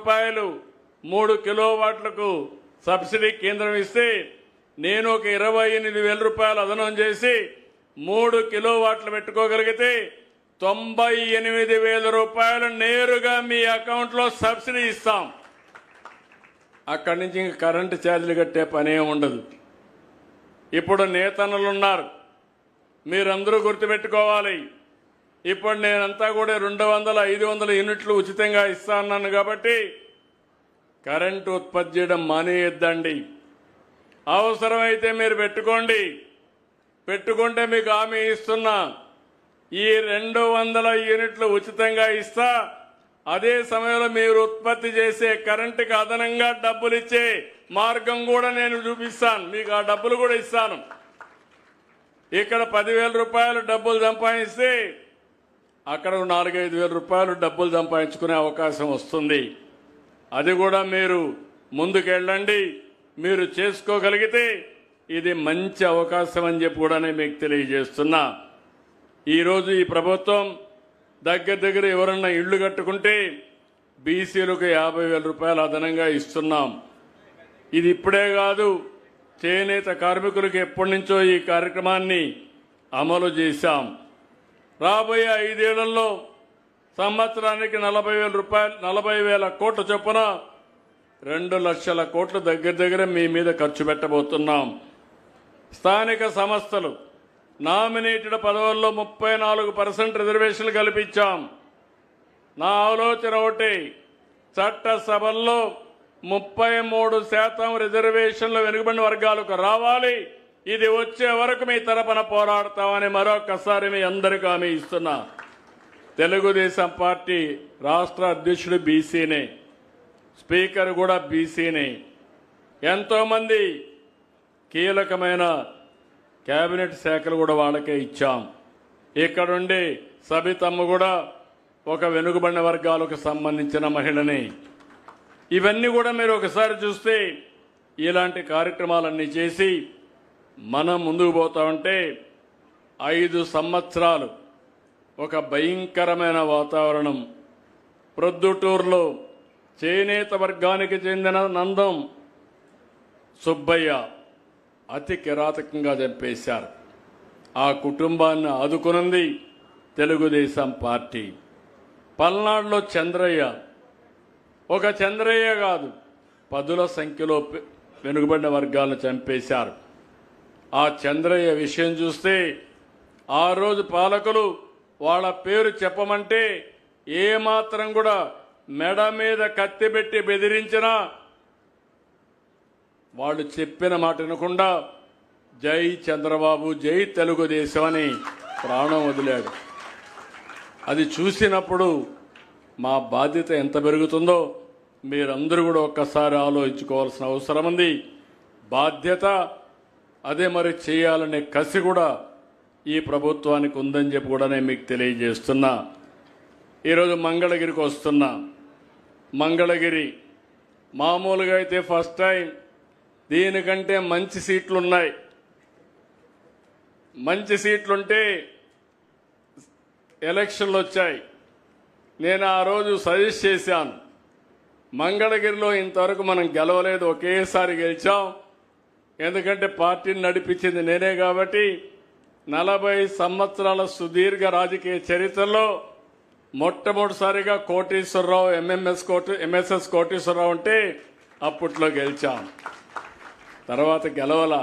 రూపాయలు 3 కిలోవాట్లకు సబ్సిడీ కేంద్రం ఇస్తే నేను ఒక 28,000 రూపాయలు అదనం చేసి 3 కిలోవాట్లు పెట్టుకోగలిగితే 98,000 రూపాయలు నేరుగా మీ అకౌంట్లో సబ్సిడీ ఇస్తాం. అక్కడి నుంచి ఇంక కరెంటు ఛార్జీలు కట్టే పనే ఉండదు. ఇప్పుడు నేతన్నలు ఉన్నారు, మీరందరూ గుర్తుపెట్టుకోవాలి. ఇప్పుడు నేనంతా కూడా 200, 500 యూనిట్లు ఉచితంగా ఇస్తాను కాబట్టి కరెంటు ఉత్పత్తి చేయడం మానేయొద్దండి. అవసరమైతే మీరు పెట్టుకుంటే మీకు హామీ ఇస్తున్నా, ఈ 200 యూనిట్లు ఉచితంగా ఇస్తా. అదే సమయంలో మీరు ఉత్పత్తి చేసే కరెంటుకి అదనంగా డబ్బులు ఇచ్చే మార్గం కూడా నేను చూపిస్తాను, మీకు ఆ డబ్బులు కూడా ఇస్తాను. ఇక్కడ 10,000 రూపాయలు డబ్బులు సంపాదిస్తే అక్కడ 4-5 రూపాయలు డబ్బులు సంపాదించుకునే అవకాశం వస్తుంది. అది కూడా మీరు ముందుకెళ్ళండి. మీరు చేసుకోగలిగితే ఇది మంచి అవకాశం అని చెప్పి కూడా నేను మీకు తెలియజేస్తున్నా. ఈరోజు ఈ ప్రభుత్వం దగ్గర ఎవరన్నా ఇళ్లు కట్టుకుంటే బీసీలకు 50,000 రూపాయలు అదనంగా ఇస్తున్నాం. ఇది ఇప్పుడే కాదు, చేనేత కార్మికులకు ఎప్పటి నుంచో ఈ కార్యక్రమాన్ని అమలు చేశాం. రాబోయే 5 ఏళ్లలో సంవత్సరానికి 40,000 రూపాయలు 40,000 కోట్ల చొప్పున 2 లక్షల కోట్లు దగ్గర మీ మీద ఖర్చు పెట్టబోతున్నాం. స్థానిక సంస్థలు నామినేటెడ్ పదవుల్లో 34% రిజర్వేషన్లు కల్పించాం. నా ఆలోచన ఒకటి, చట్టసభల్లో 33% రిజర్వేషన్లు వెనుకబడిన వర్గాలకు రావాలి. ఇది వచ్చే వరకు మీ తరపున పోరాడతామని మరొకసారి మీ అందరికీ హామీ ఇస్తున్నా. తెలుగుదేశం పార్టీ రాష్ట్ర అధ్యక్షుడు బీసీనే, స్పీకర్ కూడా బీసీనే. ఎంతోమంది కీలకమైన కేబినెట్ శాఖలు కూడా వాళ్ళకే ఇచ్చాం. ఇక్కడుండి సబితమ్మ కూడా ఒక వెనుకబడిన వర్గాలకు సంబంధించిన మహిళని. ఇవన్నీ కూడా మీరు ఒకసారి చూస్తే ఇలాంటి కార్యక్రమాలన్నీ చేసి మనం ముందుకు పోతా ఉంటే 5 సంవత్సరాలు ఒక భయంకరమైన వాతావరణం. ప్రొద్దుటూరులో చేనేత వర్గానికి చెందిన నందం సుబ్బయ్య అతి కిరాతకంగా చంపేశారు. ఆ కుటుంబాన్ని ఆదుకున్నది తెలుగుదేశం పార్టీ. పల్నాడులో చంద్రయ్య, ఒక చంద్రయ్య కాదు 10ల సంఖ్యలో వెనుకబడిన వర్గాలను చంపేశారు. ఆ చంద్రయ్య విషయం చూస్తే ఆ రోజు పాలకులు వాళ్ళ పేరు చెప్పమంటే ఏమాత్రం కూడా మెడ మీద కత్తి పెట్టి బెదిరించినా వాళ్ళు చెప్పిన మాట వినకుండా జై చంద్రబాబు, జై తెలుగుదేశం అని ప్రాణం వదిలాడు. అది చూసినప్పుడు మా బాధ్యత ఎంత పెరుగుతుందో మీరందరూ కూడా ఒక్కసారి ఆలోచించుకోవాల్సిన అవసరం ఉంది. బాధ్యత అదే మరి చేయాలనే కసి కూడా ఈ ప్రభుత్వానికి ఉందని చెప్పి కూడా నేను మీకు తెలియజేస్తున్నా. ఈరోజు మంగళగిరికి వస్తున్నా. మంగళగిరి మామూలుగా అయితే ఫస్ట్ టైం, దీనికంటే మంచి సీట్లున్నాయి. మంచి సీట్లుంటే ఎలక్షన్లు వచ్చాయి. నేను ఆ రోజు సజెస్ట్ చేశాను, మంగళగిరిలో ఇంతవరకు మనం గెలవలేదు, ఒకేసారి గెలిచాం. ఎందుకంటే పార్టీని నడిపించింది నేనే కాబట్టి 40 సంవత్సరాల సుదీర్ఘ రాజకీయ చరిత్రలో మొట్టమొదటిసారిగా కోటేశ్వరరావు ఎంఎస్ఎస్ కోటేశ్వరరావు అంటే అప్పట్లో గెలిచాం. తర్వాత గెలవల.